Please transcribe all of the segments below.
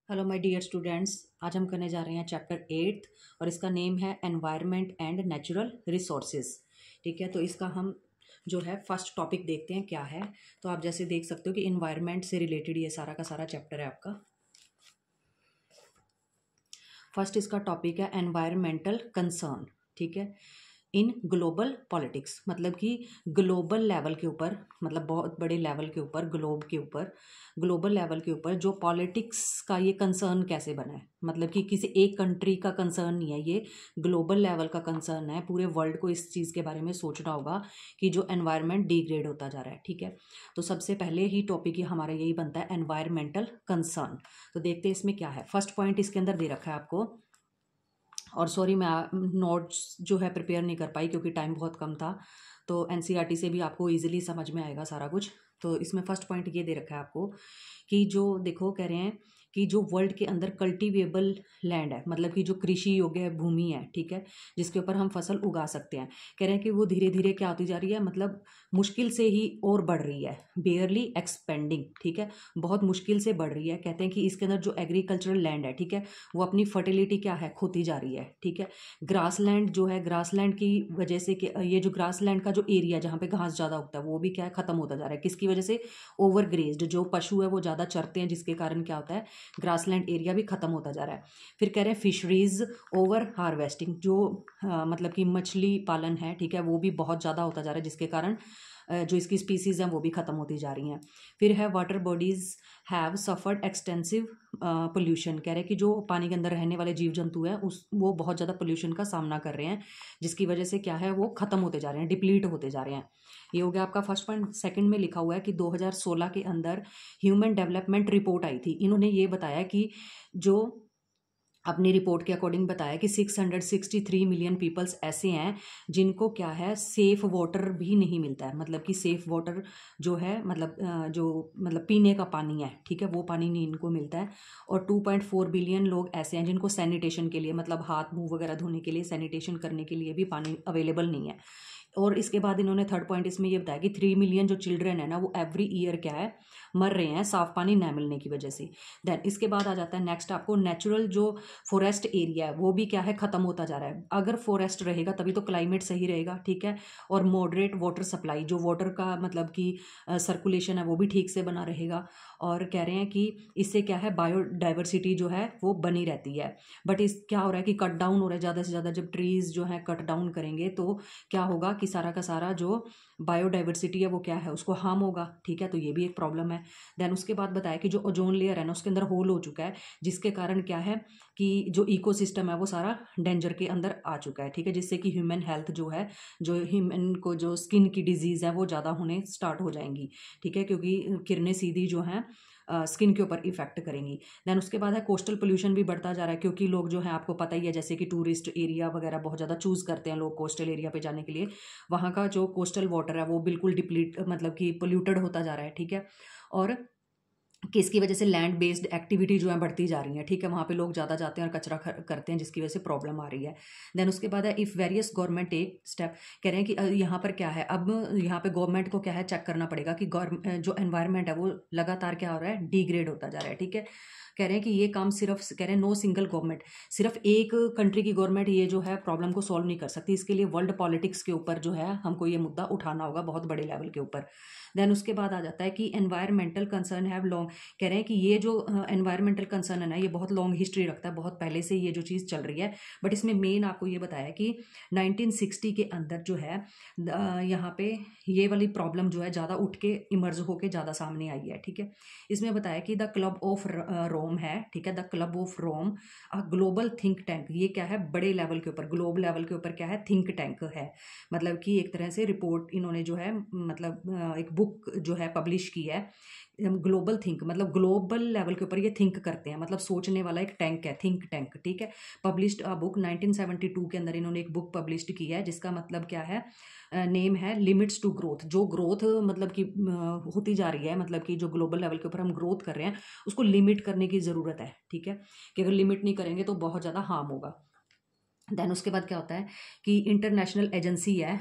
Hello my dear students. आज हम करने जा रहे हैं चैप्टर 8 और इसका नेम है एनवायरनमेंट एंड नेचुरल रिसोर्सेज। ठीक है, तो इसका हम जो है फर्स्ट टॉपिक देखते हैं क्या है। तो आप जैसे देख सकते हो कि एनवायरनमेंट से रिलेटेड ये सारा का सारा चैप्टर है आपका। फर्स्ट इसका टॉपिक है एनवायरमेंटल कंसर्न। ठीक है, इन ग्लोबल पॉलिटिक्स, मतलब कि ग्लोबल लेवल के ऊपर, मतलब बहुत बड़े लेवल के ऊपर, ग्लोब के ऊपर, ग्लोबल लेवल के ऊपर जो पॉलिटिक्स का ये कंसर्न कैसे बना है। मतलब कि किसी एक कंट्री का कंसर्न नहीं है, ये ग्लोबल लेवल का कंसर्न है। पूरे वर्ल्ड को इस चीज़ के बारे में सोचना होगा कि जो एनवायरनमेंट डिग्रेड होता जा रहा है। ठीक है, तो सबसे पहले ही टॉपिक ये हमारा यही बनता है, एनवायरमेंटल कंसर्न। तो देखते हैं इसमें क्या है। फर्स्ट पॉइंट इसके अंदर दे रखा है आपको, और सॉरी मैं नोट्स जो है प्रिपेयर नहीं कर पाई क्योंकि टाइम बहुत कम था। तो एनसीईआरटी से भी आपको इजीली समझ में आएगा सारा कुछ। तो इसमें फर्स्ट पॉइंट ये दे रखा है आपको कि जो देखो कह रहे हैं कि जो वर्ल्ड के अंदर कल्टीवेबल लैंड है, मतलब कि जो कृषि योग्य भूमि है, ठीक है, जिसके ऊपर हम फसल उगा सकते हैं, कह रहे हैं कि वो धीरे धीरे क्या होती जा रही है, मतलब मुश्किल से ही और बढ़ रही है, बेयरली एक्सपेंडिंग। ठीक है, बहुत मुश्किल से बढ़ रही है। कहते हैं कि इसके अंदर जो एग्रीकल्चरल लैंड है, ठीक है, वो अपनी फर्टिलिटी क्या है, खोती जा रही है। ठीक है, ग्रासलैंड जो है, ग्रासलैंड की वजह से ये जो ग्रासलैंड का जो एरिया जहाँ पे घास ज़्यादा उगता है वो भी क्या है, खत्म होता जा रहा है। किसकी वजह से? ओवरग्रेज्ड, जो पशु है वो ज़्यादा चरते हैं, जिसके कारण क्या होता है, ग्रासलैंड एरिया भी खत्म होता जा रहा है। फिर कह रहे हैं फिशरीज ओवर हार्वेस्टिंग, जो मतलब कि मछली पालन है, ठीक है, वो भी बहुत ज़्यादा होता जा रहा है, जिसके कारण जो इसकी स्पीसीज हैं वो भी खत्म होती जा रही हैं। फिर है water bodies have suffered extensive pollution. कह रहे हैं कि जो पानी के अंदर रहने वाले जीव जंतु हैं वो बहुत ज़्यादा पोल्यूशन का सामना कर रहे हैं, जिसकी वजह से क्या है, वो खत्म होते जा रहे हैं, डिप्लीट होते जा रहे हैं। ये हो गया आपका फर्स्ट पॉइंट। सेकंड में लिखा हुआ है कि 2016 के अंदर ह्यूमन डेवलपमेंट रिपोर्ट आई थी। इन्होंने ये बताया कि जो अपनी रिपोर्ट के अकॉर्डिंग बताया कि 663 मिलियन पीपल्स ऐसे हैं जिनको क्या है, सेफ वाटर भी नहीं मिलता है। मतलब कि सेफ वाटर जो है, मतलब पीने का पानी है, ठीक है, वो पानी नहीं इनको मिलता है। और 2.4 बिलियन लोग ऐसे हैं जिनको सैनिटेशन के लिए, मतलब हाथ मुंह वगैरह धोने के लिए, सैनिटेशन करने के लिए भी पानी अवेलेबल नहीं है। और इसके बाद इन्होंने थर्ड पॉइंट इसमें ये बताया कि 3 मिलियन जो चिल्ड्रन है ना, वो एवरी ईयर क्या है, मर रहे हैं साफ पानी न मिलने की वजह से। देन इसके बाद आ जाता है नेक्स्ट आपको, नेचुरल जो फॉरेस्ट एरिया है वो भी क्या है, खत्म होता जा रहा है। अगर फॉरेस्ट रहेगा तभी तो क्लाइमेट सही रहेगा, ठीक है। और मॉडरेट वाटर सप्लाई, जो वाटर का मतलब कि सर्कुलेशन है वो भी ठीक से बना रहेगा। और कह रहे हैं कि इससे क्या है, बायोडाइवर्सिटी जो है वो बनी रहती है। बट इस क्या हो रहा है कि कट डाउन हो रहा है ज़्यादा से ज़्यादा। जब ट्रीज जो है कट डाउन करेंगे तो क्या होगा कि सारा का सारा जो बायोडाइवर्सिटी है वो क्या है, उसको हार्म होगा। ठीक है, तो ये भी एक प्रॉब्लम है। देन उसके बाद बताया कि जो ओजोन लेयर है ना, उसके अंदर होल हो चुका है, जिसके कारण क्या है कि जो इकोसिस्टम है वो सारा डेंजर के अंदर आ चुका है। ठीक है, जिससे कि ह्यूमन हेल्थ जो है, जो ह्यूमन को जो स्किन की डिजीज़ है वो ज़्यादा होने स्टार्ट हो जाएंगी। ठीक है, क्योंकि किरणें सीधी जो हैं स्किन के ऊपर इफेक्ट करेंगी। देन उसके बाद है कोस्टल पोल्यूशन भी बढ़ता जा रहा है, क्योंकि लोग जो है, आपको पता ही है, जैसे कि टूरिस्ट एरिया वगैरह बहुत ज़्यादा चूज़ करते हैं लोग कोस्टल एरिया पे जाने के लिए। वहाँ का जो कोस्टल वाटर है वो बिल्कुल डिप्लीट, मतलब कि पोल्यूटेड होता जा रहा है। ठीक है, और किसकी वजह से, लैंड बेस्ड एक्टिविटी जो है बढ़ती जा रही है। ठीक है, वहाँ पे लोग ज़्यादा जाते हैं और कचरा करते हैं, जिसकी वजह से प्रॉब्लम आ रही है। देन उसके बाद है if various government take step. कह रहे हैं कि यहाँ पर क्या है, अब यहाँ पे गवर्नमेंट को क्या है, चेक करना पड़ेगा कि जो एनवायरनमेंट है वो लगातार क्या हो रहा है, डिग्रेड होता जा रहा है। ठीक है, कह रहे हैं कि ये काम सिर्फ, कह रहे हैं नो सिंगल गवर्नमेंट, सिर्फ एक कंट्री की गवर्नमेंट ये जो है प्रॉब्लम को सॉल्व नहीं कर सकती। इसके लिए वर्ल्ड पॉलिटिक्स के ऊपर जो है हमको ये मुद्दा उठाना होगा, बहुत बड़े लेवल के ऊपर। देन उसके बाद आ जाता है कि एनवायरमेंटल कंसर्न हैव लॉन्ग। कह रहे हैं कि ये जो एनवायरमेंटल कंसर्न है ना, ये बहुत लॉन्ग हिस्ट्री रखता है, बहुत पहले से ये जो चीज़ चल रही है। बट इसमें मेन आपको ये बताया कि 1960 के अंदर जो है यहाँ पे ये वाली प्रॉब्लम जो है ज़्यादा उठ के इमर्ज होके ज़्यादा सामने आई है। ठीक है, इसमें बताया कि द क्लब ऑफ रोम है, ठीक है, the club of Rome a global think tank. ये क्या है, बड़े लेवल के ऊपर, ग्लोब लेवल के ऊपर क्या है, थिंक टैंक है। मतलब कि एक तरह से रिपोर्ट इन्होंने जो है, मतलब एक बुक जो है पब्लिश की है, ग्लोबल थिंक, मतलब ग्लोबल लेवल के ऊपर ये थिंक करते हैं, मतलब सोचने वाला एक टैंक है, थिंक टैंक। ठीक है, पब्लिश्ड अ बुक 1972 के अंदर इन्होंने एक बुक पब्लिश्ड की है, जिसका मतलब क्या है, नेम है लिमिट्स टू ग्रोथ। जो ग्रोथ मतलब कि होती जा रही है, मतलब कि जो ग्लोबल लेवल के ऊपर हम ग्रोथ कर रहे हैं, उसको लिमिट करने की ज़रूरत है। ठीक है, कि अगर लिमिट नहीं करेंगे तो बहुत ज़्यादा हार्म होगा। देन उसके बाद क्या होता है कि इंटरनेशनल एजेंसी है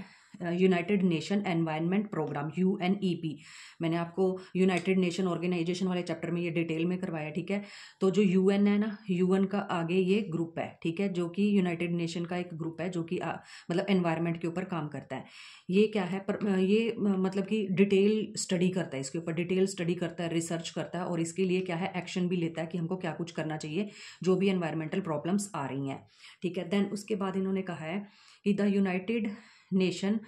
United Nation environment programme UNEP। मैंने आपको यूनाइटेड नेशन ऑर्गेनाइजेशन वाले चैप्टर में ये डिटेल में करवाया, ठीक है। तो जो UN है ना, UN का आगे ये ग्रुप है, ठीक है, जो कि यूनाइटेड नेशन का एक ग्रुप है जो कि मतलब एनवायरनमेंट के ऊपर काम करता है। ये क्या है ये मतलब कि डिटेल स्टडी करता है, इसके ऊपर डिटेल स्टडी करता है, रिसर्च करता है, और इसके लिए क्या है एक्शन भी लेता है कि हमको क्या कुछ करना चाहिए जो भी एनवायरमेंटल प्रॉब्लम्स आ रही हैं, ठीक है। देन उसके बाद इन्होंने कहा है कि द यूनाइटेड नेशन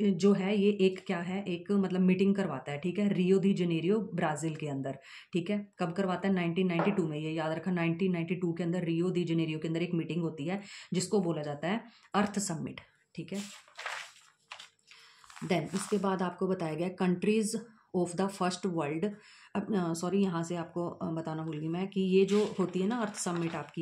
जो है ये एक क्या है, एक मतलब मीटिंग करवाता है, ठीक है, रियो दी जेनेरियो ब्राज़ील के अंदर, ठीक है। कब करवाता है? 1992 में। ये याद रखा, 1992 के अंदर रियो दी जेनेरियो के अंदर एक मीटिंग होती है जिसको बोला जाता है अर्थ समिट, ठीक है। देन इसके बाद आपको बताया गया countries of the first world. अब सॉरी, यहाँ से आपको बताना भूल गई मैं कि ये जो होती है ना अर्थ समिट आपकी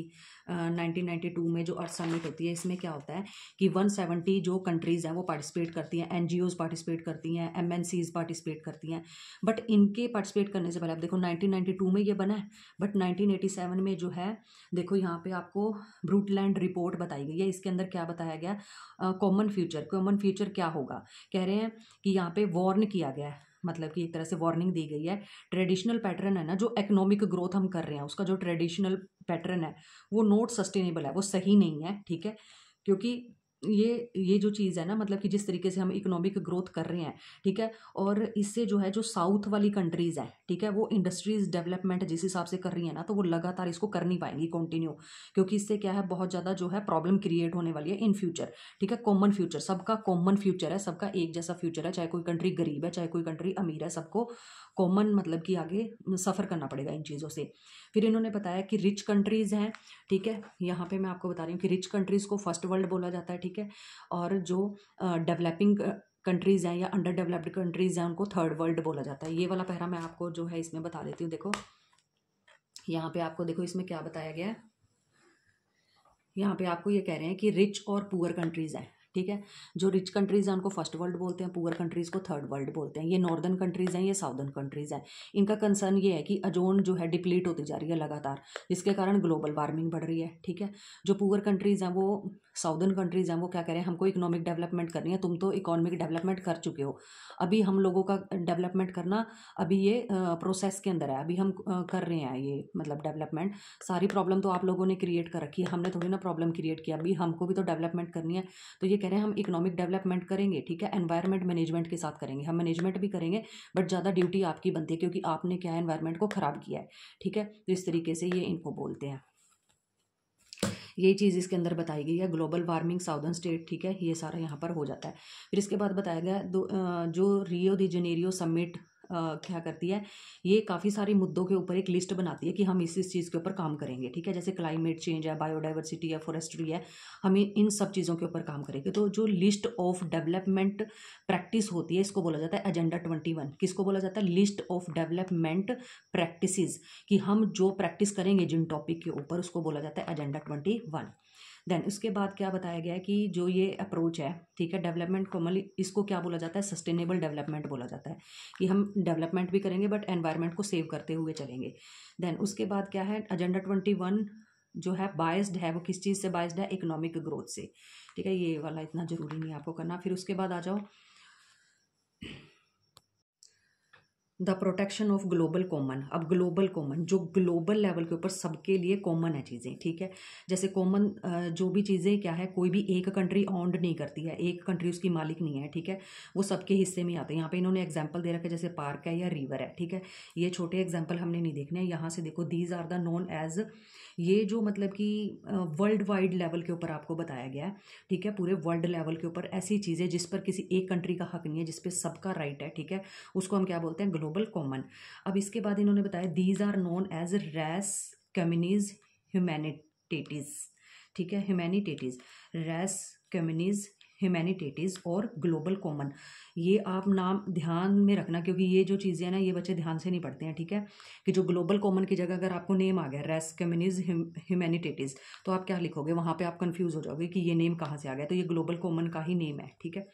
1992 में जो अर्थ समिट होती है, इसमें क्या होता है कि 170 जो कंट्रीज़ हैं वो पार्टिसिपेट करती हैं, NGOs पार्टिसिपेट करती हैं, MNCs पार्टिसिपेट करती हैं। बट इनके पार्टिसिपेट करने से पहले, आप देखो 1992 में ये बना है, बट 1987 में जो है, देखो यहाँ पे आपको ब्रूटलैंड रिपोर्ट बताई गई है। इसके अंदर क्या बताया गया? Common future. कॉमन फ्यूचर क्या होगा? कह रहे हैं कि यहाँ पे वार्न किया गया है, मतलब कि एक तरह से वार्निंग दी गई है। ट्रेडिशनल पैटर्न है ना, जो इकोनॉमिक ग्रोथ हम कर रहे हैं, उसका जो ट्रेडिशनल पैटर्न है वो नॉट सस्टेनेबल है, वो सही नहीं है, ठीक है। क्योंकि ये जो चीज़ है ना, मतलब कि जिस तरीके से हम इकोनॉमिक ग्रोथ कर रहे हैं, ठीक है, और इससे जो है जो साउथ वाली कंट्रीज़ हैं, ठीक है, वो इंडस्ट्रीज डेवलपमेंट जिस हिसाब से कर रही है ना, तो वो लगातार इसको कर नहीं पाएंगी कंटिन्यू, क्योंकि इससे क्या है बहुत ज़्यादा जो है प्रॉब्लम क्रिएट होने वाली है इन फ्यूचर, ठीक है। कॉमन फ्यूचर, सबका कॉमन फ्यूचर है, सबका एक जैसा फ्यूचर है, चाहे कोई कंट्री गरीब है चाहे कोई कंट्री अमीर है, सबको कॉमन मतलब कि आगे सफ़र करना पड़ेगा इन चीज़ों से। फिर इन्होंने बताया कि रिच कंट्रीज़ हैं, ठीक है, यहाँ पे मैं आपको बता रही हूँ कि रिच कंट्रीज़ को फर्स्ट वर्ल्ड बोला जाता है, ठीक है, और जो डेवलपिंग कंट्रीज़ हैं या अंडर डेवलप्ड कंट्रीज़ हैं उनको थर्ड वर्ल्ड बोला जाता है। ये वाला पैरा मैं आपको जो है इसमें बता देती हूँ। देखो यहाँ पे आपको, देखो इसमें क्या बताया गया है। यहाँ पे आपको ये कह रहे हैं कि रिच और पुअर कंट्रीज़ हैं, ठीक है। जो रिच कंट्रीज़ हैं उनको फर्स्ट वर्ल्ड बोलते हैं, पुअर कंट्रीज़ को थर्ड वर्ल्ड बोलते हैं। ये नॉर्दर्न कंट्रीज़ हैं, ये साउदर्न कंट्रीज़ हैं। इनका कंसर्न ये है कि ओजोन जो है डिप्लीट होती जा रही है लगातार, जिसके कारण ग्लोबल वार्मिंग बढ़ रही है, ठीक है। जो पुअर कंट्रीज़ हैं, वो साउदर्न कंट्रीज़ हैं, वो क्या कह रहे हैं, हमको इकोनॉमिक डेवलपमेंट करनी है। तुम तो इकोनॉमिक डेवलपमेंट कर चुके हो, अभी हम लोगों का डेवलपमेंट करना अभी ये प्रोसेस के अंदर है, अभी हम कर रहे हैं ये मतलब डेवलपमेंट। सारी प्रॉब्लम तो आप लोगों ने क्रिएट कर रखी है, हमने थोड़ी ना प्रॉब्लम क्रिएट किया, अभी हमको भी तो डेवलपमेंट करनी है। तो ये कह रहे हैं हम इकोनॉमिक डेवलपमेंट करेंगे, ठीक है, एनवायरनमेंट मैनेजमेंट के साथ करेंगे, हम मैनेजमेंट भी करेंगे, बट ज़्यादा ड्यूटी आपकी बनती है क्योंकि आपने क्या है एनवायरनमेंट को ख़राब किया है, ठीक है। तो इस तरीके से ये इनको बोलते हैं। ये चीज़ इसके अंदर बताई गई है, ग्लोबल वार्मिंग साउदर्न स्टेट, ठीक है, ये सारा यहाँ पर हो जाता है। फिर इसके बाद बताया गया जो रियो दी जेनेरियो समिट क्या करती है, ये काफ़ी सारी मुद्दों के ऊपर एक लिस्ट बनाती है कि हम इस चीज़ के ऊपर काम करेंगे, ठीक है। जैसे क्लाइमेट चेंज है, बायोडाइवर्सिटी है, फॉरेस्ट्री है, हम इन सब चीज़ों के ऊपर काम करेंगे। तो जो लिस्ट ऑफ डेवलपमेंट प्रैक्टिस होती है, इसको बोला जाता है एजेंडा 21। किसको बोला जाता है? लिस्ट ऑफ डेवलपमेंट प्रैक्टिसेस, कि हम जो प्रैक्टिस करेंगे जिन टॉपिक के ऊपर, उसको बोला जाता है एजेंडा 21। देन उसके बाद क्या बताया गया है कि जो ये अप्रोच है, ठीक है, डेवलपमेंट कॉमनली इसको क्या बोला जाता है? सस्टेनेबल डेवलपमेंट बोला जाता है, कि हम डेवलपमेंट भी करेंगे बट एनवायरनमेंट को सेव करते हुए चलेंगे। देन उसके बाद क्या है, एजेंडा 21 जो है बायस्ड है, वो किस चीज़ से बायस्ड है? इकोनॉमिक ग्रोथ से, ठीक है। ये वाला इतना ज़रूरी नहीं है आपको करना। फिर उसके बाद आ जाओ the protection of global common. अब ग्लोबल कॉमन जो ग्लोबल लेवल के ऊपर सबके लिए कॉमन है चीज़ें, ठीक है। जैसे कॉमन जो भी चीज़ें क्या है, कोई भी एक कंट्री ऑन्ड नहीं करती है, एक कंट्री उसकी मालिक नहीं है, ठीक है, वो सबके हिस्से में आते हैं। यहाँ पे इन्होंने एग्जांपल दे रखा है, जैसे पार्क है या रिवर है, ठीक है। ये छोटे एग्जांपल हमने नहीं देखने हैं। यहाँ से देखो, these are the known as, ये जो मतलब कि वर्ल्ड वाइड लेवल के ऊपर आपको बताया गया है, ठीक है, पूरे वर्ल्ड लेवल के ऊपर ऐसी चीज़ें जिस पर किसी एक कंट्री का हक नहीं है, जिस पर सबका राइट है, ठीक है, उसको हम क्या बोलते हैं? Global common. अब इसके बाद इन्होंने बताया these are known as res communis humanitatis, ठीक है, ह्यूमैनिटेटीज, रेस कम्युनिज ह्यूमैनिटेटीज और ग्लोबल कॉमन। ये आप नाम ध्यान में रखना, क्योंकि ये जो चीज़ें हैं ना, ये बच्चे ध्यान से नहीं पढ़ते हैं, ठीक है। कि जो ग्लोबल कॉमन की जगह अगर आपको नेम आ गया रेस कम्युनिज ह्यूमैनिटेटीज, तो आप क्या लिखोगे? वहाँ पे आप कंफ्यूज हो जाओगे कि ये नेम कहाँ से आ गया। तो ये ग्लोबल कॉमन का ही नेम है, ठीक है।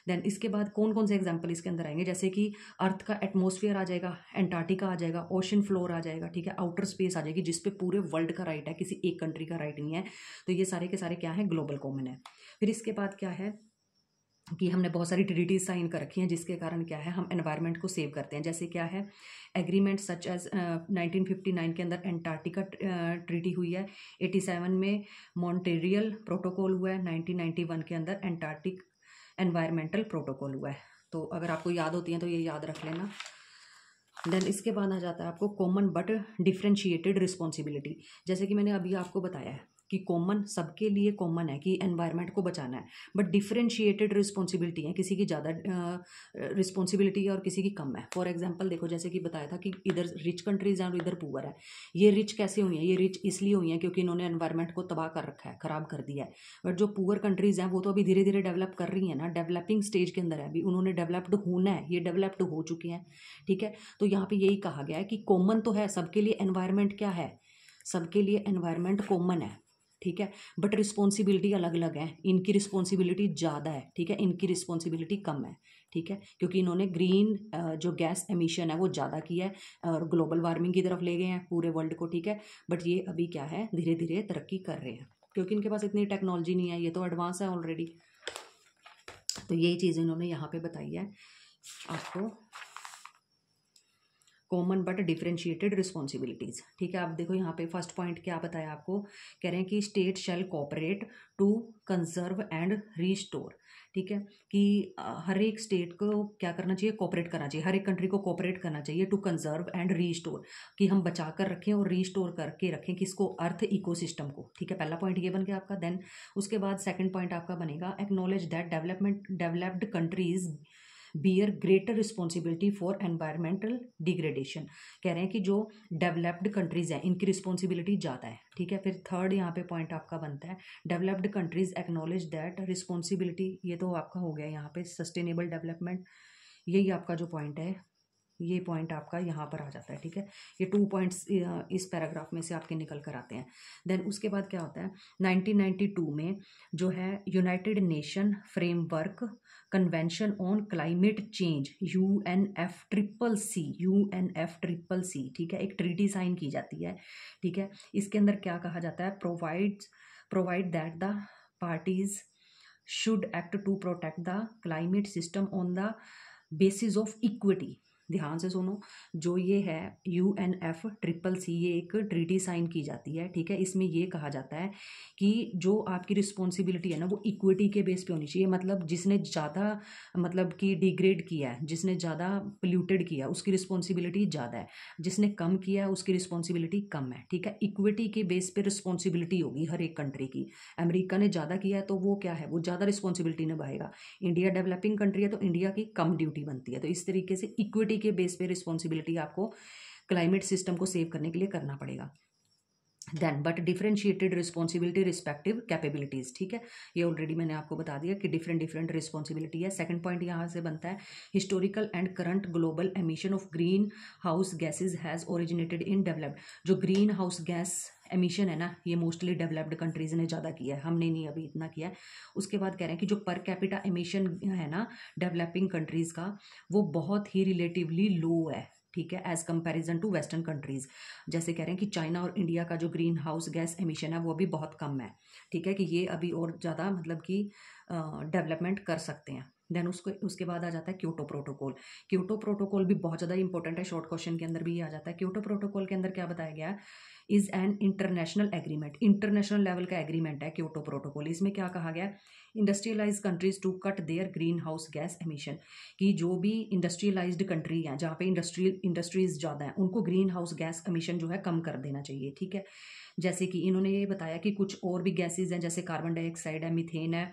देन इसके बाद कौन कौन से एग्जाम्पल इसके अंदर आएंगे, जैसे कि अर्थ का एटमॉस्फेयर आ जाएगा, एंटार्क्टिका आ जाएगा, ओशन फ्लोर आ जाएगा, ठीक है, आउटर स्पेस आ जाएगी, जिस पे पूरे वर्ल्ड का राइट है, किसी एक कंट्री का राइट नहीं है। तो ये सारे के सारे क्या है? ग्लोबल कॉमन है। फिर इसके बाद क्या है, कि हमने बहुत सारी ट्रीटीज साइन कर रखी हैं जिसके कारण क्या है हम एनवायरनमेंट को सेव करते हैं। जैसे क्या है एग्रीमेंट सच एज 1959 के अंदर एंटार्क्टिका ट्रीटी हुई है, 87 में मॉन्ट्रियल प्रोटोकॉल हुआ है, 1991 के अंदर एंटार्क्टिक एनवायरमेंटल प्रोटोकॉल हुआ है। तो अगर आपको याद होती हैं तो ये याद रख लेना। देन इसके बाद आ जाता है आपको कॉमन बट डिफ्रेंशिएटेड रिस्पॉन्सिबिलिटी। जैसे कि मैंने अभी आपको बताया है कि कॉमन सबके लिए कॉमन है कि एनवायरनमेंट को बचाना है, बट डिफ्रेंशिएटेड रिस्पॉन्सिबिलिटी है, किसी की ज़्यादा रिस्पॉन्सिबिलिटी है और किसी की कम है। फॉर एग्जांपल देखो, जैसे कि बताया था कि इधर रिच कंट्रीज हैं और इधर पुअर है। ये रिच कैसे हुई हैं? ये रिच इसलिए हुई हैं क्योंकि इन्होंने एनवायरनमेंट को तबाह कर रखा है, ख़राब कर दिया है। बट जो पुअर कंट्रीज़ हैं वो तो अभी धीरे धीरे डेवलप कर रही हैं ना, डेवलपिंग स्टेज के अंदर है अभी, उन्होंने डेवलप्ड होना है, ये डेवलप्ड हो चुके हैं। ठीक है, तो यहाँ पे यही कहा गया है कि कॉमन तो है सबके लिए एनवायरनमेंट, क्या है सबके लिए एनवायरनमेंट कॉमन है। ठीक है, बट रिस्पॉन्सिबिलिटी अलग अलग है, इनकी रिस्पॉन्सिबिलिटी ज़्यादा है, ठीक है, इनकी रिस्पॉन्सिबिलिटी कम है। ठीक है, क्योंकि इन्होंने ग्रीन जो गैस एमिशन है वो ज़्यादा किया है और ग्लोबल वार्मिंग की तरफ ले गए हैं पूरे वर्ल्ड को। ठीक है, बट ये अभी क्या है धीरे धीरे तरक्की कर रहे हैं क्योंकि इनके पास इतनी टेक्नोलॉजी नहीं है, ये तो एडवांस है ऑलरेडी। तो यही चीज़ इन्होंने यहाँ पे बताई है आपको, कॉमन बट डिफरेंशिएटेड रिस्पॉन्सिबिलिटीज। ठीक है, आप देखो यहाँ पे फर्स्ट पॉइंट क्या बताया आपको, कह रहे हैं कि state shall cooperate to conserve and restore. ठीक है, कि हर एक स्टेट को क्या करना चाहिए, कोऑपरेट करना चाहिए, हर एक कंट्री को कोऑपरेट करना चाहिए टू कंजर्व एंड रीस्टोर, कि हम बचा कर रखें और रीस्टोर करके रखें किसको, अर्थ इकोसिस्टम को। ठीक है, पहला पॉइंट ये बन गया आपका। देन उसके बाद सेकंड पॉइंट आपका बनेगा acknowledge that developed countries bear greater responsibility for environmental degradation. कह रहे हैं कि जो डेवलप्ड कंट्रीज हैं इनकी रिस्पॉन्सिबिलिटी ज़्यादा है। ठीक है, फिर थर्ड यहाँ पे पॉइंट आपका बनता है developed countries acknowledge that responsibility, ये तो आपका हो गया यहाँ पे सस्टेनेबल डेवलपमेंट, यही आपका जो पॉइंट है, ये पॉइंट आपका यहाँ पर आ जाता है। ठीक है, ये 2 पॉइंट्स इस पैराग्राफ में से आपके निकल कर आते हैं। देन उसके बाद क्या होता है 1992 में जो है United nation framework convention on climate change UNFCCC, ठीक है, एक ट्रीटी साइन की जाती है। ठीक है, इसके अंदर क्या कहा जाता है, provide that the parties should act to protect the climate system on the basis of equity. ध्यान से सुनो, जो ये है UNFCCC, ये एक ट्रीटी साइन की जाती है। ठीक है, इसमें ये कहा जाता है कि जो आपकी रिस्पॉन्सिबिलिटी है ना वो इक्विटी के बेस पे होनी चाहिए, मतलब जिसने ज़्यादा मतलब कि डिग्रेड किया है, जिसने ज़्यादा पोल्यूटेड किया उसकी रिस्पॉन्सिबिलिटी ज़्यादा है, जिसने कम किया है उसकी रिस्पॉन्सिबिलिटी कम है। ठीक है, इक्विटी के बेस पे रिस्पॉन्सिबिलिटी होगी हर एक कंट्री की। अमेरिका ने ज़्यादा किया है तो वो क्या है, वो ज़्यादा रिस्पॉन्सिबिलिटी निभाएगा। इंडिया डेवलपिंग कंट्री है तो इंडिया की कम ड्यूटी बनती है। तो इस तरीके से इक्विटी के बेस पे रिस्पॉन्सिबिलिटी आपको क्लाइमेट सिस्टम को सेव करने के लिए करना पड़ेगा। Then but differentiated responsibility respective capabilities. ठीक है, ये ऑलरेडी मैंने आपको बता दिया कि डिफरेंट रिस्पॉन्सिबिलिटी है। सेकंड पॉइंट यहाँ से बनता है historical and current global emission of green house gases has originated in developed. जो ग्रीन हाउस गैस एमिशन है ना ये मोस्टली डेवलप्ड कंट्रीज ने ज़्यादा किया है, हमने नहीं अभी इतना किया है। उसके बाद कह रहे हैं कि जो पर कैपिटा एमिशन है ना डेवलपिंग कंट्रीज का वो बहुत ही रिलेटिवली लो है। ठीक है, as comparison to western countries. जैसे कह रहे हैं कि चाइना और इंडिया का जो ग्रीन हाउस गैस एमिशन है वो अभी बहुत कम है। ठीक है, कि ये अभी और ज़्यादा मतलब कि डेवलपमेंट कर सकते हैं। देन उसके बाद आ जाता है क्योटो प्रोटोकॉल। क्योटो प्रोटोकॉल भी बहुत ज़्यादा इंपॉर्टेंट है, शॉर्ट क्वेश्चन के अंदर भी ये आ जाता है। क्योटो प्रोटोकॉल के अंदर क्या बताया गया है, is an international agreement, international level का एग्रीमेंट है क्योटो प्रोटोकॉल। इसमें क्या कहा गया, industrialise countries to cut their green house gas emission, कि जो भी इंडस्ट्रियलाइज्ड कंट्री हैं जहाँ पे इंडस्ट्रीज ज़्यादा हैं उनको ग्रीन हाउस गैस एमिशन जो है कम कर देना चाहिए। ठीक है, जैसे कि इन्होंने ये बताया कि कुछ और भी गैसेज हैं जैसे कार्बन डाइऑक्साइड है, मीथेन है,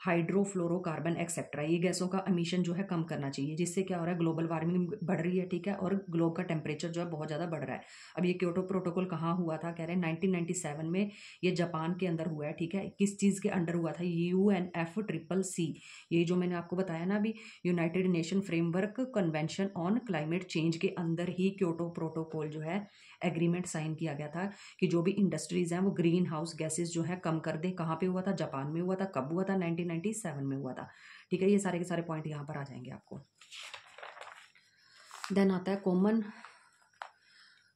हाइड्रोफ्लोरोकार्बन एक्सेट्रा, ये गैसों का एमिशन जो है कम करना चाहिए, जिससे क्या हो रहा है ग्लोबल वार्मिंग बढ़ रही है। ठीक है, और ग्लोब का टेम्परेचर जो है बहुत ज़्यादा बढ़ रहा है। अब ये क्योटो प्रोटोकॉल कहाँ हुआ था, कह रहे हैं 1997 में ये जापान के अंदर हुआ है। ठीक है, किस चीज़ के अंडर हुआ था, UNFCCC, ये जो मैंने आपको बताया ना अभी, United nation framework convention on climate change के अंदर ही क्योटो प्रोटोकॉल जो है एग्रीमेंट साइन किया गया था कि जो भी इंडस्ट्रीज हैं वो ग्रीन हाउस गैसेज जो है कम कर दें। कहाँ पे हुआ था, जापान में हुआ था। कब हुआ था, 1997 में हुआ था। ठीक है, ये सारे के सारे पॉइंट यहाँ पर आ जाएंगे आपको। देन आता है common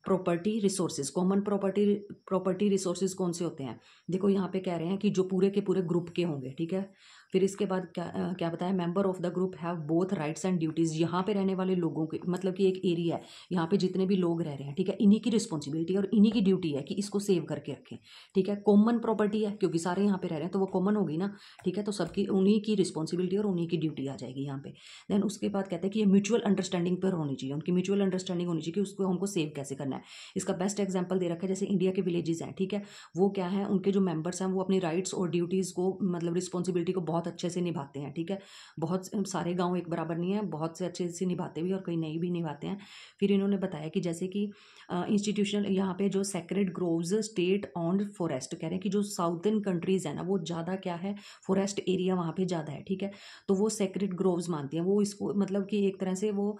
property resources. Common property resources कौन से होते हैं, देखो यहाँ पे कह रहे हैं कि जो पूरे के पूरे ग्रुप के होंगे। ठीक है, फिर इसके बाद क्या बताया, member of the group have both rights and duties. यहाँ पे रहने वाले लोगों के मतलब कि एक एरिया है, यहाँ पे जितने भी लोग रह रहे हैं, ठीक है, इन्हीं की रिस्पॉन्सिबिलिटी और इन्हीं की ड्यूटी है कि इसको सेव करके रखें, ठीक है। कॉमन प्रॉपर्टी है क्योंकि सारे यहाँ पे रह रहे हैं तो वो कॉमन होगी ना, ठीक है, तो सबकी उन्हीं की रिस्पॉन्सिबिलिटी और उन्हीं की ड्यूटी आ जाएगी यहाँ पे। देन उसके बाद कहते हैं कि ये म्यूचुअल अंडरस्टैंडिंग पर होनी चाहिए, उनकी म्यूचुअल अंडरस्टैंडिंग होनी चाहिए कि उसको हमको सेव कैसे करना है। इसका बेस्ट एग्जाम्पल दे रखा है, जैसे इंडिया के विलेजेस हैं, ठीक है, वो क्या है, उनके जो मेंबर्स हैं वो अपनी राइट्स और ड्यूटीज़ को मतलब रिस्पॉन्सिबिलिटी को बहुत अच्छे से निभाते हैं, ठीक है। बहुत सारे गांव एक बराबर नहीं है, बहुत से अच्छे से निभाते भी और कई नहीं भी निभाते हैं। फिर इन्होंने बताया कि जैसे कि इंस्टीट्यूशनल यहाँ पे जो sacred groves state on forest, कह रहे हैं कि जो साउथर्न कंट्रीज़ है ना वो ज़्यादा क्या है, फॉरेस्ट एरिया वहाँ पे ज़्यादा है, ठीक है, तो वो सेक्रेड ग्रोव्स मानती हैं, वो इसको मतलब कि एक तरह से वो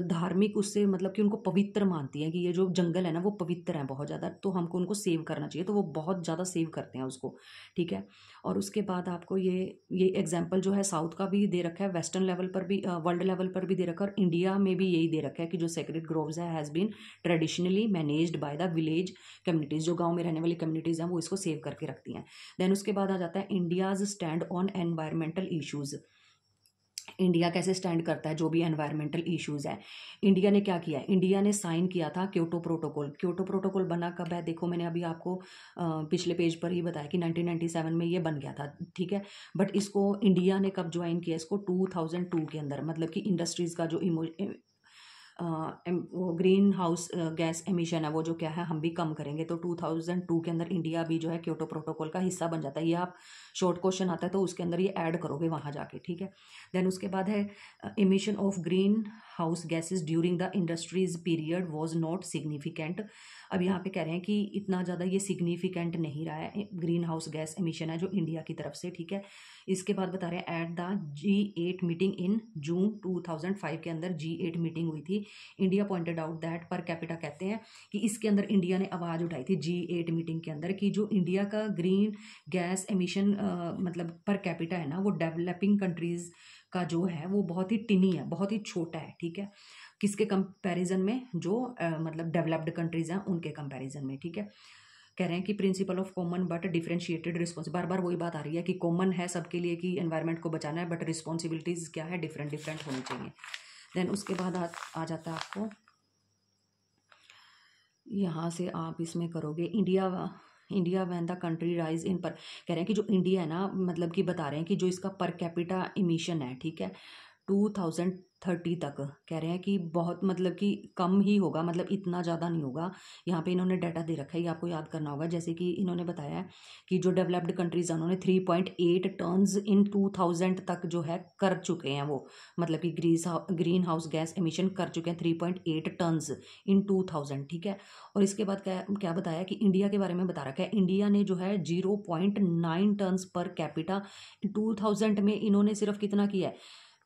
धार्मिक उससे मतलब कि उनको पवित्र मानती हैं कि ये जो जंगल है ना वो पवित्र है बहुत ज़्यादा, तो हमको उनको सेव करना चाहिए, तो वो बहुत ज़्यादा सेव करते हैं उसको, ठीक है। और उसके बाद आपको ये एग्जाम्पल जो है साउथ का भी दे रखा है, वेस्टर्न लेवल पर भी, वर्ल्ड लेवल पर भी दे रखा है, और इंडिया में भी यही दे रखा है कि जो सेक्रेड ग्रोव्स है has been traditionally managed by the village communities, जो गाँव में रहने वाली कम्युनिटीज़ हैं वो इसको सेव करके रखती हैं। देन उसके बाद आ जाता है India's stand on environmental issues. India कैसे स्टैंड करता है जो भी एनवायरमेंटल इश्यूज़ है। इंडिया ने क्या किया है, इंडिया ने साइन किया था क्योटो प्रोटोकॉल। क्योटो प्रोटोकॉल बना कब है, देखो मैंने अभी आपको पिछले पेज पर ही बताया कि 1997 में ये बन गया था, ठीक है। बट इसको इंडिया ने कब ज्वाइन किया, इसको 2002 के अंदर, मतलब कि इंडस्ट्रीज़ का जो वो ग्रीन हाउस गैस एमिशन है वो जो क्या है हम भी कम करेंगे, तो 2002 के अंदर इंडिया भी जो है क्योटो प्रोटोकॉल का हिस्सा बन जाता है। ये आप शॉर्ट क्वेश्चन आता है तो उसके अंदर ये ऐड करोगे वहाँ जाके, ठीक है। देन उसके बाद है emission of green house gases during the industries period was not significant. अब यहाँ पे कह रहे हैं कि इतना ज़्यादा ये सिग्निफिकेंट नहीं रहा है ग्रीन हाउस गैस एमिशन है जो इंडिया की तरफ से, ठीक है। इसके बाद बता रहे हैं at the G8 meeting in June 2005 के अंदर G8 मीटिंग हुई थी, India pointed out that, per capita कहते हैं कि इसके अंदर इंडिया ने आवाज़ उठाई थी G8 मीटिंग के अंदर कि जो इंडिया का ग्रीन गैस एमिशन मतलब पर कैपिटा है ना वो डेवलपिंग कंट्रीज़ का जो है वो बहुत ही टिनी है, बहुत ही छोटा है, ठीक है, किसके कंपैरिजन में, जो मतलब डेवलप्ड कंट्रीज़ हैं उनके कंपैरिजन में, ठीक है। कह रहे हैं कि principle of common but differentiated response, बार बार वही बात आ रही है कि कॉमन है सबके लिए कि एनवायरनमेंट को बचाना है, बट रिस्पॉन्सिबिलिटीज़ क्या है, डिफरेंट डिफरेंट होनी चाहिए। देन उसके बाद आ जाता है आपको यहाँ से आप इसमें करोगे India when the country rise in पर, कह रहे हैं कि जो इंडिया है ना मतलब कि बता रहे हैं कि जो इसका पर कैपिटा इमिशन है, ठीक है, 2030 तक कह रहे हैं कि बहुत मतलब कि कम ही होगा, मतलब इतना ज़्यादा नहीं होगा। यहाँ पे इन्होंने डाटा दे रखा है, ये आपको याद करना होगा। जैसे कि इन्होंने बताया है कि जो डेवलप्ड कंट्रीज़ हैं उन्होंने 3.8 टन्स इन 2000 तक जो है कर चुके हैं वो, मतलब कि ग्रीन हाउस गैस एमिशन कर चुके हैं 3.8 टन्स इन 2000, ठीक है। और इसके बाद क्या बताया कि इंडिया के बारे में बता रखा है, इंडिया ने जो है 0.9 टन्स पर कैपिटा 2000 में इन्होंने सिर्फ कितना किया है,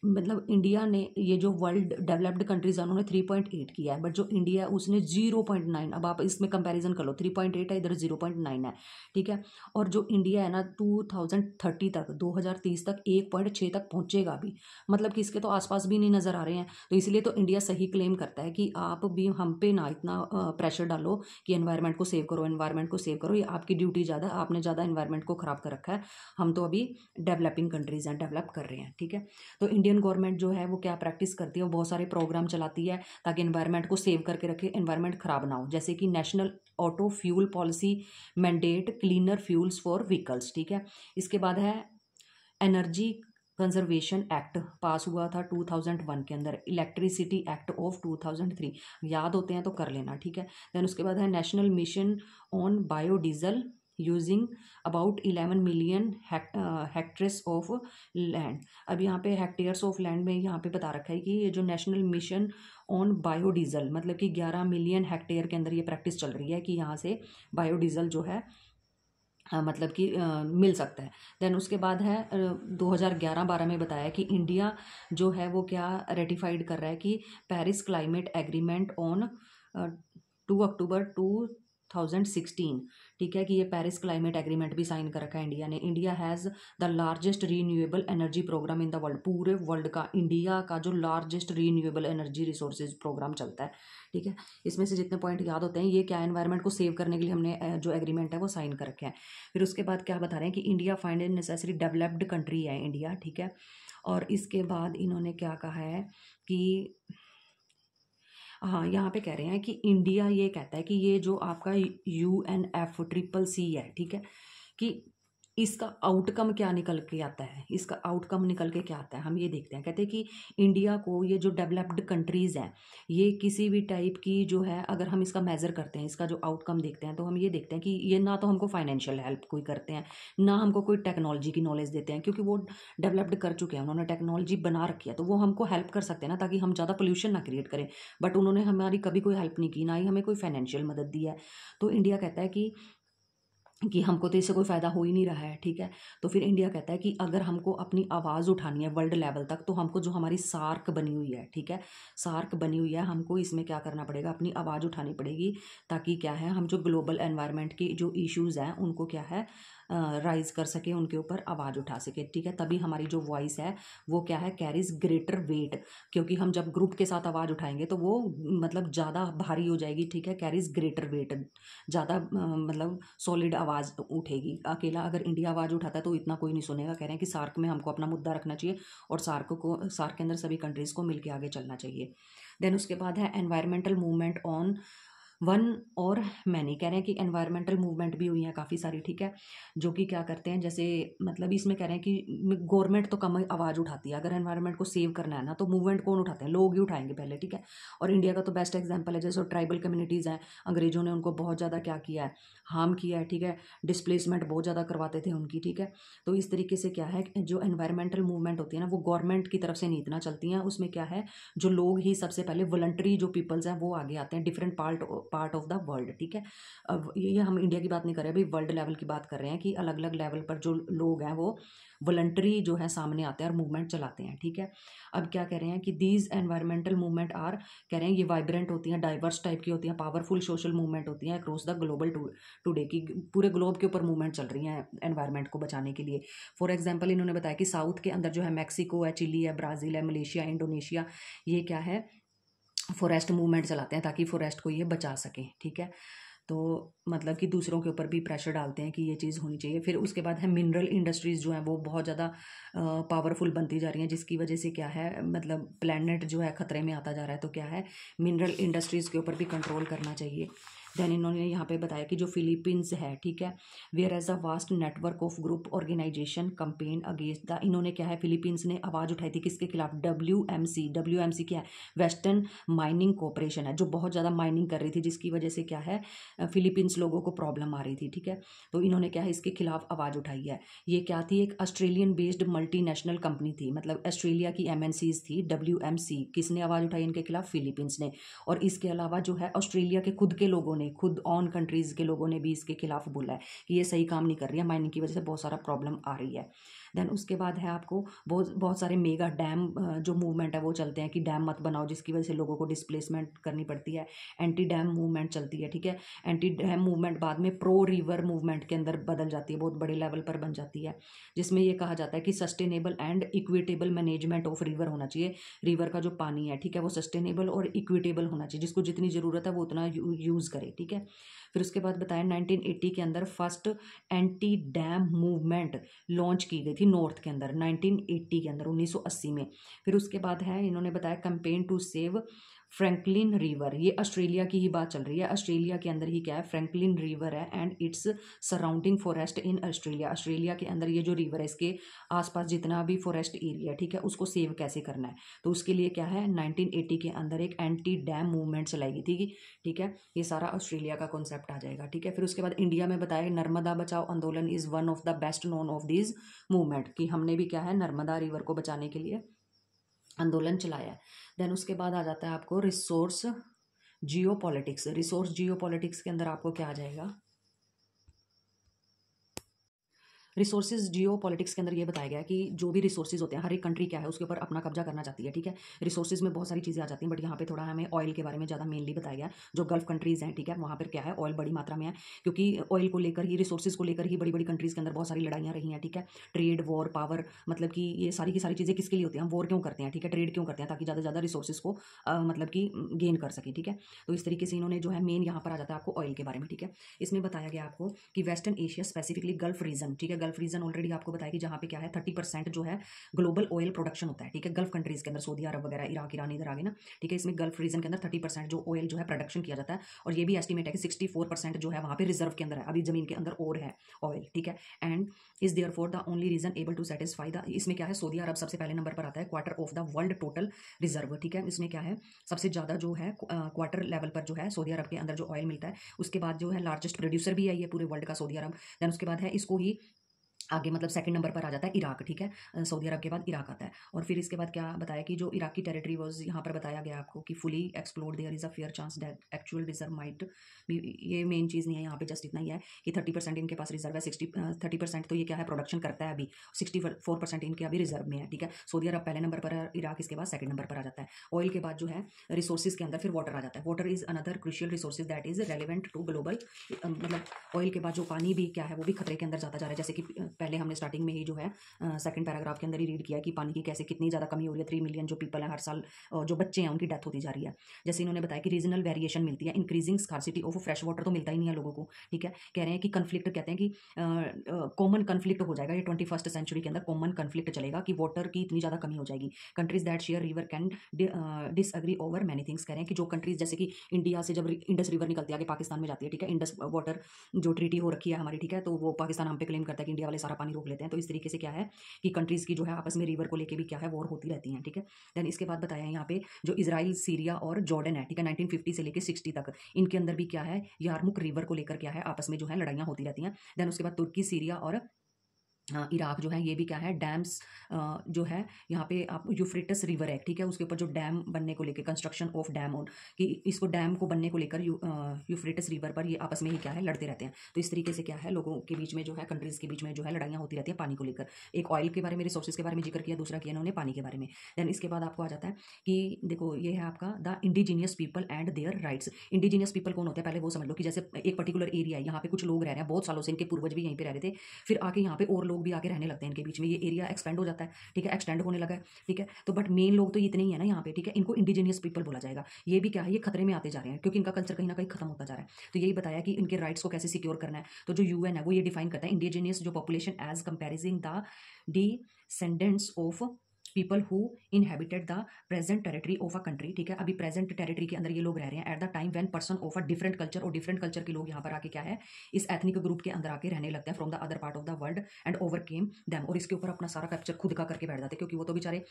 मतलब इंडिया ने, ये जो वर्ल्ड डेवलप्ड कंट्रीज है उन्होंने 3.8 किया है, बट जो इंडिया है उसने 0.9, अब आप इसमें कंपैरिजन कर लो, 3.8 है इधर 0.9 है, ठीक है। और जो इंडिया है ना 2030 तक 2030 तक 1.6 तक पहुंचेगा भी, मतलब कि इसके तो आसपास भी नहीं नज़र आ रहे हैं। तो इसलिए तो इंडिया सही क्लेम करता है कि आप भी हम पे ना इतना प्रेशर डालो कि एनवायरनमेंट को सेव करो, एनवायरनमेंट को सेव करो, ये आपकी ड्यूटी ज़्यादा, आपने ज़्यादा एनवायरनमेंट को ख़राब कर रखा है, हम तो अभी डेवलपिंग कंट्रीज़ हैं, डेवलप कर रहे हैं, ठीक है। तो इंडियन गवर्नमेंट जो है वो क्या प्रैक्टिस करती है, वो बहुत सारे प्रोग्राम चलाती है ताकि एनवायरनमेंट को सेव करके रखे, एनवायरनमेंट खराब ना हो, जैसे कि national auto fuel policy mandate cleaner fuels for vehicles, ठीक है। इसके बाद है एनर्जी कंजर्वेशन एक्ट पास हुआ था 2001 के अंदर, इलेक्ट्रिसिटी एक्ट ऑफ 2003, याद होते हैं तो कर लेना, ठीक है। देन उसके बाद है national mission on biodiesel using about 11 million hectares of land. अब यहाँ पे हेक्टेयर्स ऑफ लैंड में यहाँ पे बता रखा है कि ये जो नेशनल मिशन ऑन बायोडीजल मतलब कि 11 मिलियन हेक्टेयर के अंदर ये प्रैक्टिस चल रही है कि यहाँ से बायोडीजल जो है मतलब कि मिल सकता है। देन उसके बाद है 2011-12 में बताया कि इंडिया जो है वो क्या रेटिफाइड कर रहा है कि Paris climate agreement on 2 October 2016, ठीक है, कि ये पेरिस क्लाइमेट एग्रीमेंट भी साइन कर रखा है इंडिया ने। India has the largest renewable energy programme in the world, पूरे वर्ल्ड का इंडिया का जो largest renewable energy resources programme चलता है, ठीक है। इसमें से जितने पॉइंट याद होते हैं ये क्या, एनवायरनमेंट को सेव करने के लिए हमने जो एग्रीमेंट है वो साइन कर रखे हैं। फिर उसके बाद क्या बता रहे हैं कि India find a necessary developed country है इंडिया, ठीक है। और इसके बाद इन्होंने क्या कहा है कि हाँ, यहाँ पे कह रहे हैं कि इंडिया ये कहता है कि ये जो आपका UNFCCC है, ठीक है, कि इसका आउटकम क्या निकल के आता है, इसका आउटकम निकल के क्या आता है, हम ये देखते हैं। कहते हैं कि इंडिया को ये जो डेवलप्ड कंट्रीज़ हैं, ये किसी भी टाइप की जो है, अगर हम इसका मेज़र करते हैं, इसका जो आउटकम देखते हैं, तो हम ये देखते हैं कि ये ना तो हमको फाइनेंशियल हेल्प कोई करते हैं, ना हमको कोई टेक्नोलॉजी की नॉलेज देते हैं, क्योंकि वो डेवलप्ड कर चुके हैं, उन्होंने टेक्नोलॉजी बना रखी है, तो वो हमको हेल्प कर सकते हैं ना, ताकि हम ज़्यादा पोल्यूशन ना क्रिएट करें। बट उन्होंने हमारी कभी कोई हेल्प नहीं की, ना ही हमें कोई फाइनेंशियल मदद दी है। तो इंडिया कहता है कि हमको तो इससे कोई फ़ायदा हो ही नहीं रहा है, ठीक है। तो फिर इंडिया कहता है कि अगर हमको अपनी आवाज़ उठानी है वर्ल्ड लेवल तक, तो हमको जो हमारी सार्क बनी हुई है, ठीक है, सार्क बनी हुई है, हमको इसमें क्या करना पड़ेगा, अपनी आवाज़ उठानी पड़ेगी, ताकि क्या है, हम जो ग्लोबल एनवायरनमेंट की जो इश्यूज़ हैं उनको क्या है राइज कर सके, उनके ऊपर आवाज़ उठा सके, ठीक है। तभी हमारी जो वॉइस है वो क्या है, कैरीज ग्रेटर वेट, क्योंकि हम जब ग्रुप के साथ आवाज़ उठाएंगे तो वो मतलब ज़्यादा भारी हो जाएगी, ठीक है, कैरीज ग्रेटर वेट, ज़्यादा मतलब सॉलिड आवाज़ उठेगी। अकेला अगर इंडिया आवाज़ उठाता है तो इतना कोई नहीं सुनेगा। कह रहे हैं कि सार्क में हमको अपना मुद्दा रखना चाहिए और सार्क के अंदर सभी कंट्रीज़ को मिलकर आगे चलना चाहिए। देन उसके बाद है एनवायरमेंटल मूवमेंट ऑन वन और मैनी, कह रहे हैं कि एनवायरमेंटल मूवमेंट भी हुई हैं काफ़ी सारी, ठीक है, जो कि क्या करते हैं, जैसे मतलब इसमें कह रहे हैं कि गवर्नमेंट तो कम आवाज़ उठाती है, अगर एनवायरनमेंट को सेव करना है ना तो मूवमेंट कौन उठाते हैं, लोग ही उठाएंगे पहले, ठीक है। और इंडिया का तो बेस्ट एग्जाम्पल है, जैसे ट्राइबल कम्युनिटीज़ हैं, अंग्रेजों ने उनको बहुत ज़्यादा क्या किया है, हार्म किया है, ठीक है, डिस्प्लेसमेंट बहुत ज़्यादा करवाते थे उनकी, ठीक है। तो इस तरीके से क्या है, जो एनवायरमेंटल मूवमेंट होती है ना, वो गवर्नमेंट की तरफ से नहीं इतना चलती हैं, उसमें क्या है, जो लोग ही सबसे पहले वॉलंटरी जो पीपल्स हैं वो आगे आते हैं, different part of the world, ठीक है। अब ये हम इंडिया की बात नहीं कर रहे, अभी वर्ल्ड लेवल की बात कर रहे हैं कि अलग अलग लेवल पर जो लोग हैं वो वॉलंटरी जो है सामने आते हैं और मूवमेंट चलाते हैं, ठीक है। अब क्या कह रहे हैं कि दीज एनवायरमेंटल मूवमेंट आर, कह रहे हैं ये वाइब्रेंट होती हैं, डाइवर्स टाइप की होती हैं, पावरफुल सोशल मूवमेंट होती हैं अक्रॉस द ग्लोबल टूडे की, पूरे ग्लोब के ऊपर मूवमेंट चल रही हैं एनवायरमेंट को बचाने के लिए। फॉर एग्जाम्पल इन्होंने बताया कि साउथ के अंदर जो है मैक्सिको है, चिली है, ब्राज़ील है, मलेशिया, इंडोनेशिया, ये क्या है, फॉरेस्ट मूवमेंट चलाते हैं ताकि फॉरेस्ट को ये बचा सकें, ठीक है। तो मतलब कि दूसरों के ऊपर भी प्रेशर डालते हैं कि ये चीज़ होनी चाहिए। फिर उसके बाद है मिनरल इंडस्ट्रीज़ जो हैं वो बहुत ज़्यादा पावरफुल बनती जा रही हैं, जिसकी वजह से क्या है, मतलब प्लैनेट जो है ख़तरे में आता जा रहा है। तो क्या है, मिनरल इंडस्ट्रीज़ के ऊपर भी कंट्रोल करना चाहिए। देन इन्होंने यहाँ पे बताया कि जो फिलीपींस है, ठीक है, where as a vast network of group organisation campaign against the, इन्होंने क्या है, फिलीपींस ने आवाज़ उठाई थी किसके खिलाफ, WMC क्या है, वेस्टर्न माइनिंग कॉरपोरेशन है, जो बहुत ज़्यादा माइनिंग कर रही थी, जिसकी वजह से क्या है, फिलीपींस लोगों को प्रॉब्लम आ रही थी, ठीक है। तो इन्होंने क्या है, इसके खिलाफ आवाज़ उठाई है। ये क्या थी, एक ऑस्ट्रेलियन बेस्ड मल्टीनेशनल कंपनी थी, मतलब ऑस्ट्रेलिया की MNCs थी, WMC, किसने आवाज़ उठाई इनके खिलाफ, फिलीपींस ने। और इसके अलावा जो है ऑस्ट्रेलिया के खुद के लोगों ने, खुद ऑन कंट्रीज़ के लोगों ने भी इसके खिलाफ बोला है कि ये सही काम नहीं कर रही है, माइनिंग की वजह से बहुत सारा प्रॉब्लम आ रही है। देन उसके बाद है आपको बहुत बहुत सारे मेगा डैम जो मूवमेंट है वो चलते हैं कि डैम मत बनाओ, जिसकी वजह से लोगों को डिस्प्लेसमेंट करनी पड़ती है। एंटी डैम मूवमेंट चलती है, ठीक है। एंटी डैम मूवमेंट बाद में प्रो रिवर मूवमेंट के अंदर बदल जाती है, बहुत बड़े लेवल पर बन जाती है, जिसमें ये कहा जाता है कि sustainable and equitable management of river होना चाहिए। रिवर का जो पानी है, ठीक है, वो सस्टेनेबल और इक्विटेबल होना चाहिए, जिसको जितनी ज़रूरत है वो उतना यूज़ करे, ठीक है। फिर उसके बाद बताया 1980 के अंदर first anti dam movement launch की गई थी नॉर्थ के अंदर, 1980 के अंदर, 1980 में। फिर उसके बाद है इन्होंने बताया campaign to save Franklin river, ये ऑस्ट्रेलिया की ही बात चल रही है, ऑस्ट्रेलिया के अंदर ही क्या है, फ्रैंकलिन रिवर है and its surrounding forest in Australia, Australia के अंदर ये जो रिवर है इसके आसपास जितना भी फॉरेस्ट एरिया है, ठीक है, उसको सेव कैसे करना है। तो उसके लिए क्या है, 1980 के अंदर एक एंटी डैम मूवमेंट चलाई गई थी, ठीक है। ये सारा ऑस्ट्रेलिया का कॉन्सेप्ट आ जाएगा, ठीक है। फिर उसके बाद इंडिया में बताया नर्मदा बचाओ आंदोलन is one of the best known of this movement, कि हमने भी क्या है, नर्मदा रिवर को बचाने के लिए आंदोलन चलाया है। देन उसके बाद आ जाता है आपको रिसोर्स जियो पॉलिटिक्स। रिसोर्स जियो पॉलिटिक्स के अंदर आपको क्या आ जाएगा, रिसोर्सेज जियो पॉलिटिक्स के अंदर ये बताया गया है कि जो भी रिसोर्सेज होते हैं, हर एक कंट्री क्या है उसके ऊपर अपना कब्जा करना चाहती है, ठीक है। रिसोर्सेज में बहुत सारी चीज़ें आ जाती हैं, बट यहाँ पे थोड़ा हमें ऑयल के बारे में ज़्यादा मेनली बताया गया है। जो गल्फ कंट्रीज़ हैं, ठीक है, वहाँ पर क्या है, ऑयल बड़ी मात्रा में है, क्योंकि ऑयल को लेकर ही, रिसोर्सेज को लेकर ही बड़ी बड़ी कंट्रीज़ के अंदर बहुत सारी लड़ाइयाँ रही हैं, ठीक है। ट्रेड, वॉर, पावर, मतलब कि ये सारी की सारी चीज़ें किसके लिए होती हैं, हम वॉर क्यों करते हैं, ठीक है, ट्रेड क्यों करते हैं, ताकि ज़्यादा से ज़्यादा रिसोर्सेज को मतलब कि गेन कर सकें, ठीक है। तो इस तरीके से इन्होंने जो है मेन यहाँ पर आ जाता है आपको ऑयल के बारे में, ठीक है। इसमें बताया गया आपको कि western Asia specifically gulf region, ठीक है, गल्फ रीजन ऑलरेडी आपको बताया कि जहाँ पे क्या है 30% जो है ग्लोबल ऑयल प्रोडक्शन होता है, ठीक है, गल्फ कंट्रीज के अंदर, सऊदी अरब वगैरह, इराक, ईरान इधर आ गए ना, ठीक है। इसमें गल्फ रीजन के अंदर 30% जो ऑयल जो है प्रोडक्शन किया जाता है, और ये भी एस्टिमेट है कि 64% जो है वहाँ पे रिजर्व के अंदर है, अभी जमीन के अंदर और है ऑयल, ठीक है। And is therefore the only region able to satisfy the, इसमें क्या है, सऊदी अरब सबसे पहले नंबर पर आता है, quarter of the world total reserve, ठीक है। इसमें क्या है, सबसे ज़्यादा जो है क्वार्टर लेवल पर जो है सऊदी अरब के अंदर जो ऑयल मिलता है, उसके बाद जो है लार्जेस्ट प्रोड्यूसर भी है ये पूरे वर्ल्ड का सऊदी अरब, देन उसके बाद है इसको ही आगे मतलब सेकंड नंबर पर आ जाता है इराक, ठीक है। सऊदी अरब के बाद इराक आता है, और फिर इसके बाद क्या बताया कि जो इराक की टेरिटरी वाज, यहाँ पर बताया गया आपको कि fully explored, there is a fair chance that actual reserve might, ये मेन चीज़ नहीं है यहाँ पे, जस्ट इतना ही है कि 30% इनके पास रिजर्व है, 30% तो ये क्या है प्रोडक्शन करता है अभी, 64% इनके अभी रिजर्व में है, ठीक है। सऊदी अरब पहले नंबर पर है, इराक इसके बाद सेकंड नंबर पर आ जाता है। ऑयल के बाद जो है रिसोर्सेज के अंदर फिर वाटर आ जाता है। Water is another crucial resources that is relevant to global, मतलब ऑयल के बाद जो पानी भी क्या है वो भी खतरे के अंदर जाता जा रहा है, जैसे कि पहले हमने स्टार्टिंग में ही जो है सेकंड पैराग्राफ के अंदर ही रीड किया कि पानी की कैसे कितनी ज़्यादा कमी हो रही है, 3 मिलियन जो पीपल है हर साल, जो बच्चे हैं उनकी डेथ होती जा रही है। जैसे इन्होंने बताया कि रीजनल वेरिएशन मिलती है, increasing scarcity of fresh water तो मिलता ही नहीं है लोगों को, ठीक है। कह रहे हैं कि कन्फ्लिक्ट, कहते हैं कि कॉमन कन्फ्लिक्ट हो जाएगा ये 21st सेंचुरी के अंदर, कॉमन कन्फ्लिक्ट चलेगा कि वाटर की इतनी ज़्यादा कमी हो जाएगी। Countries that share river can disagree over many things, कह रहे हैं कि जो कंट्रीज जैसे कि इंडिया से जब इंडस रिवर निकलती है आगे पाकिस्तान में जाती है, ठीक है, इंडस वाटर जो ट्रीटी हो रखी है हमारी, ठीक है, तो वो पाकिस्तान हम पे क्लेम करता है कि इंडिया वाले सारा पानी रोक लेते हैं। तो इस तरीके से क्या है कि कंट्रीज़ की जो है आपस में रिवर को लेके भी क्या है वॉर होती रहती हैं, ठीक है। देन इसके बाद बताया यहाँ पे जो इजराइल, सीरिया और जॉर्डन है, ठीक है, 1950 से लेके 60 तक, इनके अंदर भी क्या है यारमुक रिवर को लेकर क्या है आपस में जो है लड़ाइयाँ होती रहती हैं। देन उसके बाद तुर्की, सीरिया और इराक जो है ये भी क्या है डैम्स, जो है यहाँ पे आप यूफ्रेटस रिवर है, ठीक है, उसके ऊपर जो डैम बनने को लेकर, कंस्ट्रक्शन ऑफ डैम ऑन, कि इसको डैम को बनने को लेकर यूफ्रेटस रिवर पर ये आपस में ही क्या है लड़ते रहते हैं। तो इस तरीके से क्या है लोगों के बीच में जो है, कंट्रीज़ के बीच में जो है लड़ाइयाँ होती रहती है पानी को लेकर। एक ऑयल के बारे में, रिसोर्सेज के बारे में जिक्र किया, दूसरा किया इन्होंने पानी के बारे में। देन इसके बाद आपको आ जाता है कि देखो ये है आपका the indigenous people and their rights. Indigenous people कौन होते हैं पहले वो समझ लो, कि जैसे एक पर्टिकुलर एरिया है, यहाँ पे कुछ लोग रह रहे हैं बहुत सालों से, इनके पूर्वज भी यहीं पे रह रहे थे, फिर आके यहाँ पे और लोग भी आके रहने लगते हैं इनके बीच में, ये एरिया एक्सपेंड हो जाता है, ठीक है, एक्सटेंड होने लगा है, ठीक है। तो बट मेन लोग तो इतने ही है ना यहाँ पे, ठीक है, इनको इंडिजीनियस पीपल बोला जाएगा। ये भी क्या है, ये खतरे में आते जा रहे हैं क्योंकि इनका कल्चर कहीं ना कहीं खत्म होता जा रहा है। तो यही बताया कि इनके राइट्स को कैसे सिक्योर करना है। तो जो यूएन है वो ये डिफाइन करता है इंडिजीनियस जो population as comprising the descendants of people who inhabited the present territory of a country, ठीक है। अभी प्रेजेंट टेरिटरी के अंदर ये लोग रह रहे हैं at the time when person of a different culture, और डिफरेंट कल्चर के लोग यहाँ पर आके क्या है इस एथनिक ग्रुप के अंदर आके रहने लगते हैं from the other part of the world and overcame them, और इसके ऊपर अपना सारा कैप्चर खुद का करके बैठ जाते हैं, क्योंकि वो तो बेचारे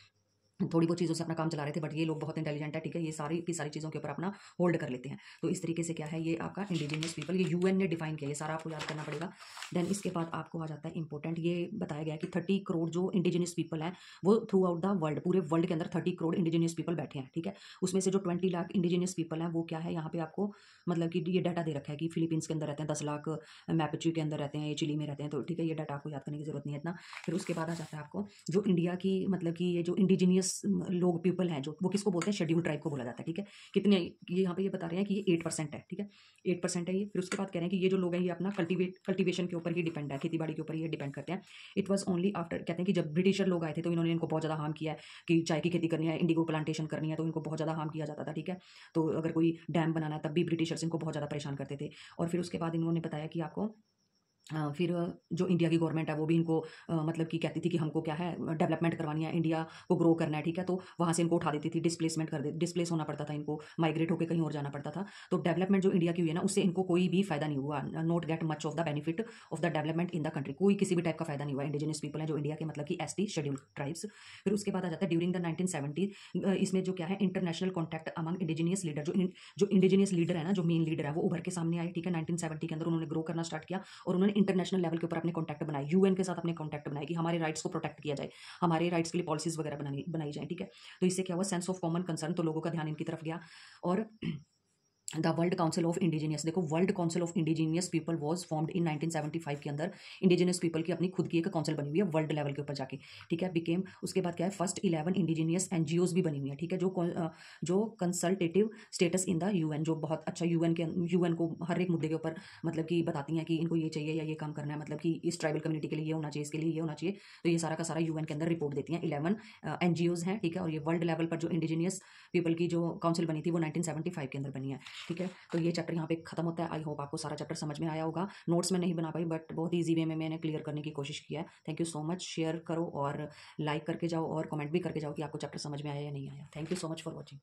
थोड़ी बहुत चीज़ों से अपना काम चला रहे थे, बट ये लोग बहुत इंटेलिजेंट है, ठीक है, ये सारी की सारी चीज़ों के ऊपर अपना होल्ड कर लेते हैं। तो इस तरीके से क्या है ये आपका इंडिजिनियस पीपल, ये यूएन ने डिफाइन किया, ये सारा आपको याद करना पड़ेगा। देन इसके बाद आपको आ जाता है इंपॉर्टेंट, ये बताया गया कि 30 करोड़ जो इंडिजिनियस पीपल हैं वो थ्रू आउट द वर्ल्ड, पूरे वर्ल्ड के अंदर 30 करोड़ इंडिजिनियस पीपल बैठे हैं, ठीक है। उसमें से जो 20 लाख इंडिजिनियस पीपल हैं वो क्या है यहाँ पे आपको मतलब कि ये डाटा दे रखा है कि फिलीपींस के अंदर रहते हैं 10 लाख, मैपुचू के अंदर रहते हैं, ये चिली में रहते हैं, तो ठीक है, ये डाटा आपको याद करने की जरूरत नहीं है इतना। फिर उसके बाद आ जाता है आपको जो इंडिया की मतलब कि ये जो इंडिजिनियस लोग पीपल हैं जो, वो किसको बोलते हैं, शेड्यूल ट्राइब को बोला जाता है, ठीक है। कितने ये यहाँ पे ये बता रहे हैं कि ये 8% है, ठीक है, 8% है ये। फिर उसके बाद कह रहे हैं कि ये जो लोग हैं ये अपना कल्टीवेशन के ऊपर ही डिपेंड है, खेती बाड़ी के ऊपर ये डिपेंड करते हैं। इट वॉज ओनली आफ्टर, कहते हैं कि जब ब्रिटिशर लोग आए थे तो इन्होंने इनको बहुत ज़्यादा हार्म किया है कि चाय की खेती करनी है, इंडिगो प्लांटेशन करनी है, तो इनको बहुत ज़्यादा हार्म किया जाता था, ठीक है। तो अगर कोई डैम बनाना है तब भी ब्रिटिशर्स इनको बहुत ज़्यादा परेशान करते थे। और फिर उसके बाद इन्होंने बताया कि आपको फिर जो इंडिया की गवर्नमेंट है वो भी इनको मतलब कि कहती थी कि हमको क्या है डेवलपमेंट करवानी है, इंडिया को ग्रो करना है, ठीक है। तो वहाँ से इनको उठा देती थी, डिस्प्लेसमेंट कर दे, डिस्प्लेस होना पड़ता था इनको, माइग्रेट होकर कहीं और जाना पड़ता था। तो डेवलपमेंट जो इंडिया की हुई है ना उससे इनको कोई भी फायदा नहीं हुआ, not get much of the benefit of the development in the country, कोई किसी भी टाइप का फायदा नहीं हुआ। इंडिजिनियस पीपल है जो इंडिया के मतलब कि एसटी शेड्यूल ट्राइब्स। फिर उसके बाद आ जाता है ड्यूरिंग द 1970, इसमें जो क्या है international contact among indigenous leader, जो इंडिजिनियस लीडर है ना, जो मेन लीडर है वो उभर के सामने आए, ठीक है। 1970 के अंदर उन्होंने ग्रो करना स्टार्ट किया और उन्होंने इंटरनेशनल लेवल के ऊपर अपने कॉन्टैक्ट बनाए, यूएन के साथ अपने कॉन्टैक्ट बनाए कि हमारे राइट्स को प्रोटेक्ट किया जाए, हमारे राइट्स के लिए पॉलिसीज वगैरह बनाई जाए, ठीक है। तो इससे क्या हुआ, सेंस ऑफ कॉमन कंसर्न, तो लोगों का ध्यान इनकी तरफ गया। और the world council of indigenous, देखो world council of indigenous people was formed in 1975 के अंदर इंडिजीनियस पीपल की अपनी खुद की एक काउंसिल बनी हुई है वर्ल्ड लेवल के ऊपर जाके, ठीक है। बिकेम, उसके बाद क्या है, फर्स्ट 11 इंडिजीनियस एनजीओज भी बनी हुई है, ठीक है, जो consultative status in the UN, जो बहुत अच्छा यूएन को हर एक मुद्दे के ऊपर मतलब कि बताती हैं कि इनको ये चाहिए या ये काम करना है, मतलब कि इस ट्राइबल कम्युनिटी के लिए ये होना चाहिए, इसके लिए ये होना चाहिए, तो ये सारा का सारा यूएन के अंदर रिपोर्ट देती हैं। 11 एनजीओज हैं, ठीक है, और ये वर्ल्ड लेवल पर जो इंडिजीनियस पीपल की जो काउंसिल बनी थी वो 1975 के अंदर बनी है, ठीक है। तो ये चैप्टर यहाँ पे खत्म होता है। आई होप आपको सारा चैप्टर समझ में आया होगा। नोट्स में नहीं बना पाई बट बहुत ईजी वे में मैंने क्लियर करने की कोशिश किया है। Thank you so much. Share करो और लाइक करके जाओ और कमेंट भी करके जाओ कि आपको चैप्टर समझ में आया या नहीं आया। Thank you so much for watching.